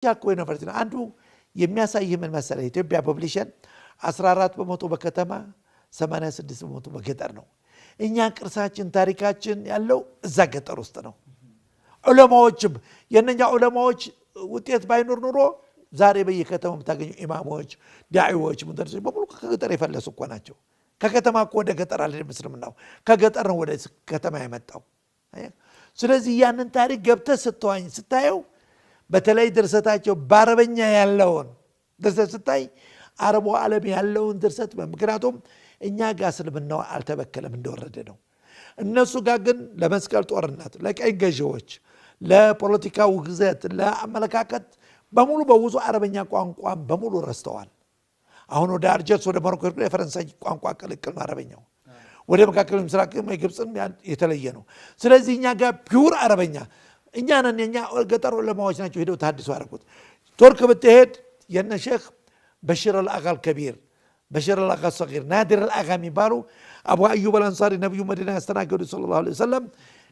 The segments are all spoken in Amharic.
ያኮ ዩኒቨርሲቲ ነው። አንዱ የሚያሳይ ምን መሰለህ ኢትዮጵያ ፖፑሌሽን 14% በከተማ 86% በገጠር ነው። እኛ ቅርሳችን ታሪካችን ያለው እዛ ገጠር ውስጥ ነው። ዑለማዎችም የነኛ ዑለማዎች ውጤት ባይኖር ኑሮ ዛሬ በየከተማው የምታገኙ ኢማሞች፣ ዳዒዎች፣ ሙደርሶች በሙሉ ከገጠር የፈለሱ እኮ ናቸው። ከከተማ እኮ ወደ ገጠር አልሄደም እስልምናው፣ ከገጠር ነው ወደ ከተማ የመጣው። ስለዚህ ያንን ታሪክ ገብተህ ስታየው በተለይ ድርሰታቸው በአረበኛ ያለውን ድርሰት ስታይ አረቡ ዓለም ያለውን ድርሰት ምክንያቱም እኛ ጋር እስልምናው አልተበከለም እንደወረደ ነው። እነሱ ጋር ግን ለመስቀል ጦርነት፣ ለቀኝ ገዢዎች፣ ለፖለቲካ ውግዘት፣ ለአመለካከት በሙሉ በውዙ አረበኛ ቋንቋ በሙሉ ረስተዋል። አሁን ወደ አልጀርስ ወደ ሞሮኮ የፈረንሳይ ቋንቋ ቅልቅል ነው አረበኛው። ወደ መካከለኛው ምስራቅ የግብፅም የተለየ ነው። ስለዚህ እኛ ጋር ፒውር አረበኛ እኛ ነን። የኛ ገጠር ዑለማዎች ናቸው ሄደው ተሐድሶ ያደረጉት። ቱርክ ብትሄድ የነ ሼክ በሽር አልአጋ አልከቢር፣ በሽር አልአጋ ሰጊር፣ ናዲር አልአጋ የሚባሉ አቡ አዩብ አልአንሳሪ ነብዩ መዲና ያስተናገዱ ሰለላሁ ዐለይሂ ወሰለም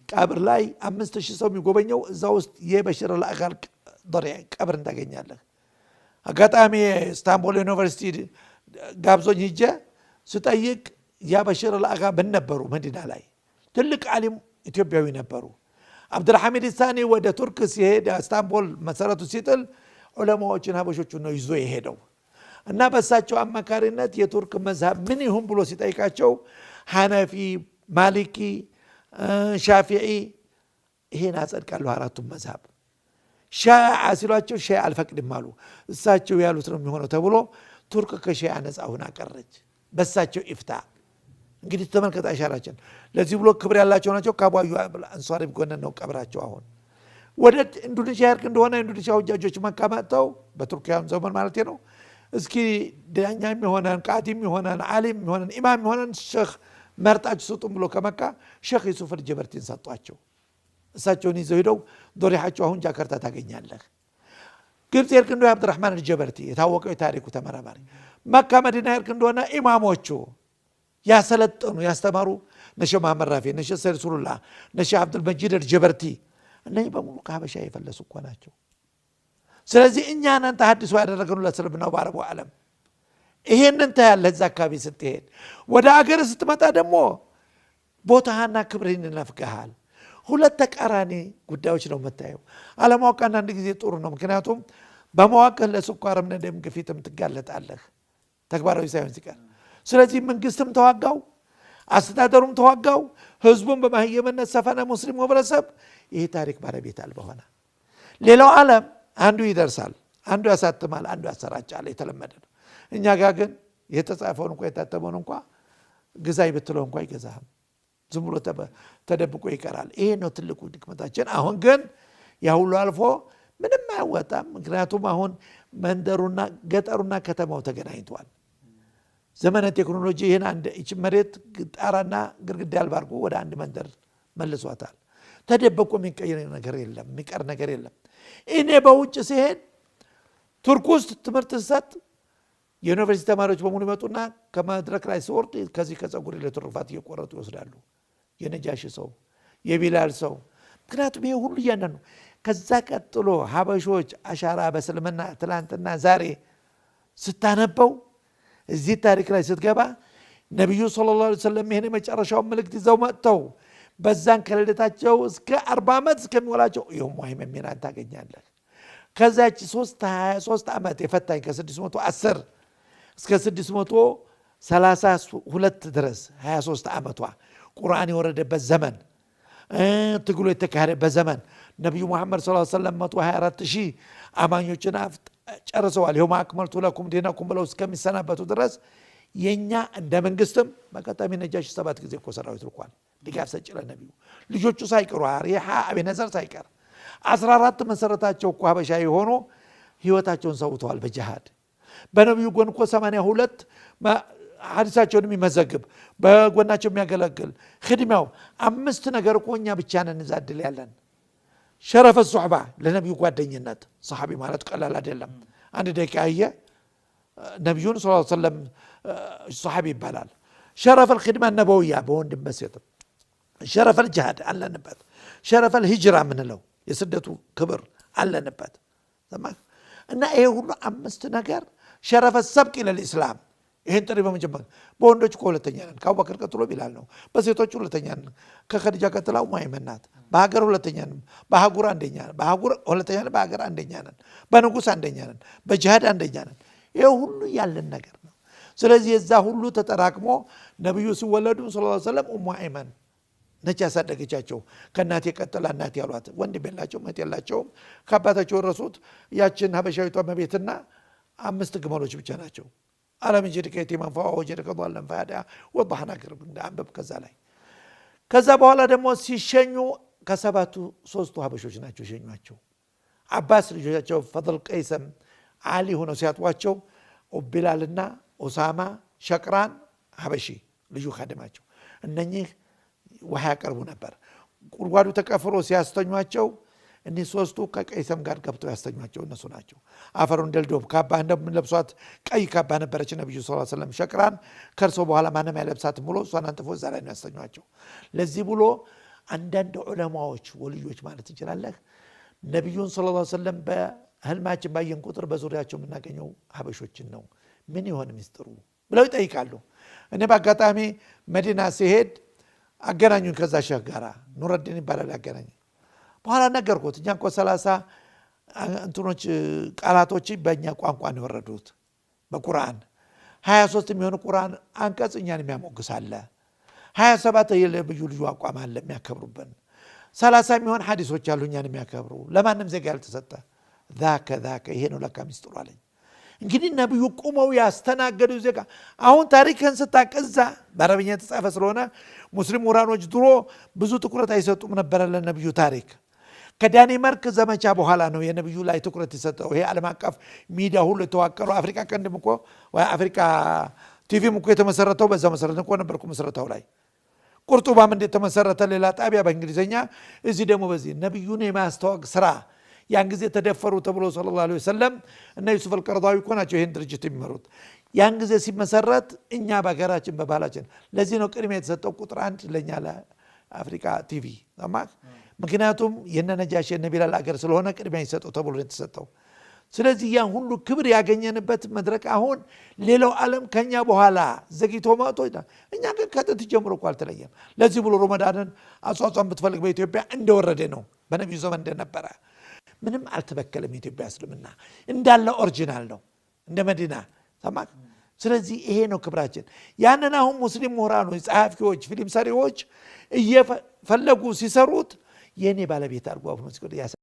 ቀብር ላይ 5000 ሰው የሚጎበኘው እዛ ውስጥ የበሽር አልአጋ ቀብር እንዳገኛለህ። አጋጣሚ ኢስታንቡል ዩኒቨርሲቲ ጋብዞኝ ሂጄ ስጠይቅ ያ በሽር አልአጋ ምን ነበሩ? መዲና ላይ ትልቅ ዓሊም ኢትዮጵያዊ ነበሩ። አብዱልሐሚድ ሳኒ ወደ ቱርክ ሲሄድ ኢስታንቡል መሰረቱ ሲጥል ዑለማዎችን ሀበሾቹን ነው ይዞ የሄደው እና በሳቸው አማካሪነት የቱርክ መዝሃብ ምን ይሁን ብሎ ሲጠይቃቸው ሐነፊ፣ ማሊኪ፣ ሻፊዒ ይሄን አጸድቃለሁ አራቱም መዝሃብ። ሻዓ ሲሏቸው ሻዓ አልፈቅድም አሉ። እሳቸው ያሉት ነው የሚሆነው ተብሎ ቱርክ ከሻዓ ነፃ ሆና ቀረች በሳቸው ኢፍታ። እንግዲህ ተመልከት አሻራችን። ለዚህ ብሎ ክብር ያላቸው ናቸው። ከአቡ አዩብ አንሷሪ ጎን ነው ቀብራቸው። አሁን ወደ ኢንዶኔዥያ ያርክ እንደሆነ ኢንዶኔዥያ ሁጃጆች መካ መጥተው በቱርኪያን ዘመን ማለት ነው እስኪ ዳኛ የሚሆነን ቃዲም የሚሆነን ዓሊም የሚሆነን ኢማም የሚሆነን ሼክ መርጣችሁ ስጡም ብሎ ከመካ ሼክ ዩሱፍ አልጀበርቲን ሰጧቸው። እሳቸውን ይዘው ሄደው ዶሪሓቸው አሁን ጃካርታ ታገኛለህ። ግብፅ ያርክ እንደሆነ አብዱራህማን አልጀበርቲ የታወቀው የታሪኩ ተመራማሪ። መካ መዲና ያርክ እንደሆነ ኢማሞቹ ያሰለጠኑ ያስተማሩ ነሸ መሐመድ ራፊ፣ ነሸ ሰይድ ሱሉላህ፣ ነሸ አብዱልመጂድ አልጀበርቲ እነዚህ በሙሉ ከሀበሻ የፈለሱ እኮ ናቸው። ስለዚህ እኛ ነን ተሐድሶ ያደረገኑ ለእስልምናው በአረቡ ዓለም። ይሄንን ታያለህ እዛ አካባቢ ስትሄድ። ወደ አገር ስትመጣ ደግሞ ቦታህና ክብርህን ይነፍግሃል። ሁለት ተቃራኒ ጉዳዮች ነው የምታየው። አለማወቅ አንዳንድ ጊዜ ጥሩ ነው። ምክንያቱም በማወቅህ ለስኳርም ደም ግፊትም ትጋለጣለህ ተግባራዊ ሳይሆን ሲቀር። ስለዚህ መንግስትም ተዋጋው፣ አስተዳደሩም ተዋጋው፣ ህዝቡም በማህየምነት ሰፈነ ሙስሊም ማህበረሰብ ይሄ ታሪክ ባለቤት አልባ ሆነ። ሌላው ዓለም አንዱ ይደርሳል፣ አንዱ ያሳትማል፣ አንዱ ያሰራጫል። የተለመደ ነው። እኛ ጋር ግን የተጻፈውን እንኳ የታተመውን እንኳ ግዛይ ብትለው እንኳ አይገዛህም። ዝም ብሎ ተደብቆ ይቀራል። ይሄ ነው ትልቁ ድክመታችን። አሁን ግን ያ ሁሉ አልፎ ምንም አያወጣም። ምክንያቱም አሁን መንደሩና ገጠሩና ከተማው ተገናኝቷል። ዘመነ ቴክኖሎጂ ይህን አንድ እቺ መሬት ጣራና ግድግዳ አልባርጎ ወደ አንድ መንደር መልሷታል። ተደብቆ የሚቀየር ነገር የለም፣ የሚቀር ነገር የለም። እኔ በውጭ ሲሄድ ቱርክ ውስጥ ትምህርት ሰጥ የዩኒቨርሲቲ ተማሪዎች በሙሉ ይመጡና ከመድረክ ላይ ሲወርድ ከዚህ ከጸጉር ለትሩፋት እየቆረጡ ይወስዳሉ። የነጃሽ ሰው፣ የቢላል ሰው። ምክንያቱም ይሄ ሁሉ እያንዳንዱ ነው። ከዛ ቀጥሎ ሀበሾች አሻራ በእስልምና ትላንትና ዛሬ ስታነበው እዚህ ታሪክ ላይ ስትገባ ነቢዩ ሰለላሁ ዐለይሂ ወሰለም ይሄን የመጨረሻውን መልእክት ይዘው መጥተው በዛን ከልደታቸው እስከ 40 ዓመት እስከሚሞላቸው ይሁን ሙሂም ሚናን ታገኛለህ። ከዛች 23 ዓመት የፈታኝ ከ610 እስከ 632 ድረስ 23 ዓመቷ ቁርአን የወረደበት ዘመን፣ ትግሉ የተካሄደበት ዘመን ነቢዩ ሙሐመድ ሰለላሁ ዐለይሂ ወሰለም 124,000 አማኞችን ጨርሰዋል። ይኸውም አክመልቱ ለኩም ዲነኩም ብለው እስከሚሰናበቱ ድረስ የኛ እንደ መንግስትም በቀጣሚ ነጃሽ 7 ጊዜ እኮ ሰራዊት ልኳል። ድጋፍ ሰጭ ለነቢዩ ልጆቹ ሳይቀሩ አሪሃ አቤነዘር ሳይቀር 14 መሰረታቸው እኮ ሀበሻዊ ሆኖ ህይወታቸውን ሰውተዋል በጂሃድ። በነቢዩ ጎን እኮ 82 ሐዲሳቸውን የሚመዘግብ በጎናቸው የሚያገለግል ኽድማው 5 ነገር እኮ እኛ ብቻ ነን እዛ ዕድል ያለን። ሸረፈ ሱሕባ ለነቢዩ ጓደኝነት ሰሓቢ ማለት ቀላል አይደለም። አንድ ደቂቃ አየ ነቢዩን ሰለላሁ ዐለይሂ ወሰለም ሰሓቢ ይባላል። ሸረፈ الخدمة النبوية በወንድም በሴትም ሸረፈ الجهاد አለንበት። ሸረፈ الهجرة ምንለው የስደቱ ክብር አለንበት። እና ይሄ ሁሉ አምስት ነገር ሸረፈ ሰብቅ ለልእስላም ይሄን ጥሪ በመጀመር በወንዶች ሁለተኛ ነን ከአቡበክር ቀጥሎ ቢላል ነው በሴቶች ሁለተኛ ነን ከኸዲጃ ቀጥላ ኡማይመን ናት በሀገር ሁለተኛ ነን በአህጉር አንደኛ ነን በአህጉር ሁለተኛ ነን በሀገር አንደኛ ነን በንጉስ አንደኛ ነን በጂሃድ አንደኛ ነን ይሄ ሁሉ ያለን ነገር ነው ስለዚህ የዛ ሁሉ ተጠራቅሞ ነብዩ ሲወለዱ ሰለላሁ ዐለይሂ ወሰለም ኡሙ አይመን ነች ያሳደገቻቸው ከናቴ ቀጥላ እናቴ ያሏት ወንድም የላቸው መት የላቸው ከአባታቸው ወረሱት ያችን ሀበሻዊቷ መቤትና 5 ግመሎች ብቻ ናቸው አለም እንጂ ከየቲማን ፈዋ ወጀደከ ضالن فهدا وضحنا قرب አንበብ ከዛ በኋላ ደግሞ ሲሸኙ ከሰባቱ 3ቱ ሀበሾች ናቸው ሸኙአቸው አባስ ልጆቻቸው ፈضل ቀይሰም አሊ ሆነው ሲያጥዋቸው ቢላልና ኡሳማ ሸቅራን ሀበሺ ልጁ ኻደማቸው እነኚህ ውሃ ያቀርቡ ነበር ቁርጓዱ ተቀፍሮ ሲያስተኛቸው እነዚህ 3ቱ ከቀይሰም ጋር ገብተው ያስተኛቸው እነሱ ናቸው አፈሩን ደልዶብ ካባ እንደምንለብሷት ቀይ ካባ ነበረች ነብዩ ሰለላሁ ዐለይሂ ወሰለም ሸቅራን ከርሶ በኋላ ማንም ያለብሳት ብሎ እሷን አንጥፎ እዛ ላይ ነው ያስተኛቸው ለዚህ ብሎ አንዳንድ ዑለማዎች ወልዮች ማለት እንችላለን ነብዩን ሰለላሁ ዐለይሂ ወሰለም በህልማችን ባየን ቁጥር በዙሪያቸው የምናገኘው ሀበሾችን ነው ምን ይሆን ሚስጥሩ ብለው ይጠይቃሉ እኔ በአጋጣሚ መዲና ሲሄድ አገናኙን ከዛ ሸህ ጋራ ኑረዲን ይባላል አገናኝ በኋላ ነገርኩት እኛ እኮ 30 እንትኖች ቃላቶች በእኛ ቋንቋ ነው የወረዱት በቁርአን 23 የሚሆኑ ቁርአን አንቀጽ እኛን የሚያሞግስ አለ 27 የለብዩ ልዩ አቋም አለ የሚያከብሩብን 30 የሚሆን ሐዲሶች አሉ እኛን የሚያከብሩ ለማንም ዜጋ ያልተሰጠ ذاك ይሄ ነው ለካ ሚስጥሩ አለኝ እንግዲህ ነብዩ ቆመው ያስተናገዱ ዜጋ አሁን ታሪክን ስታቀዛ በአረብኛ ተጻፈ ስለሆነ ሙስሊም ወራኖች ድሮ ብዙ ትኩረት አይሰጡም ነበር ለነብዩ ታሪክ ከዳኒማርክ ዘመቻ በኋላ ነው የነብዩ ላይ ትኩረት ይሰጠው ይሄ ዓለም አቀፍ ሚዲያ ሁሉ ተዋቀሩ አፍሪካ ቀንድም እኮ ወይ አፍሪካ ቲቪም እኮ የተመሰረተው በዛ መሰረት እኮ ነበርኩ መስረታው ላይ ቁርጡባም እንደ ተመሰረተ ሌላ ጣቢያ በእንግሊዘኛ እዚህ ደግሞ በዚህ ነብዩን የማስተዋወቅ ስራ ያን ጊዜ ተደፈሩ ተብሎ ሰለላሁ ዐለይሂ ወሰለም እና ዩሱፍ አልቀርዳዊ እኮ ናቸው ይሄን ድርጅት የሚመሩት ያን ጊዜ ሲመሰረት እኛ በሀገራችን በባህላችን ለዚህ ነው ቅድሚያ የተሰጠው ቁጥር 1 ለኛ ለአፍሪካ ቲቪ ማለት ምክንያቱም የነነጃሽ የነቢላል አገር ስለሆነ ቅድሚያ ይሰጠው ተብሎ የተሰጠው ስለዚህ ያን ሁሉ ክብር ያገኘንበት መድረክ አሁን ሌላው ዓለም ከኛ በኋላ ዘግይቶ መጥቶ እኛ ግን ከጥንት ጀምሮ እኮ አልተለየም ለዚህ ብሎ ረመዳንን አጿጿም ብትፈልግ በኢትዮጵያ እንደወረደ ነው በነብዩ ዘመን እንደነበረ ምንም አልተበከለም ኢትዮጵያ እስልምና እንዳለ ኦሪጂናል ነው እንደ መዲና ሰማክ ስለዚህ ይሄ ነው ክብራችን ያንን አሁን ሙስሊም ምሁራኖች ጸሐፊዎች ፊልም ሰሪዎች እየፈለጉ ሲሰሩት የኔ ባለቤት አርጓው ነው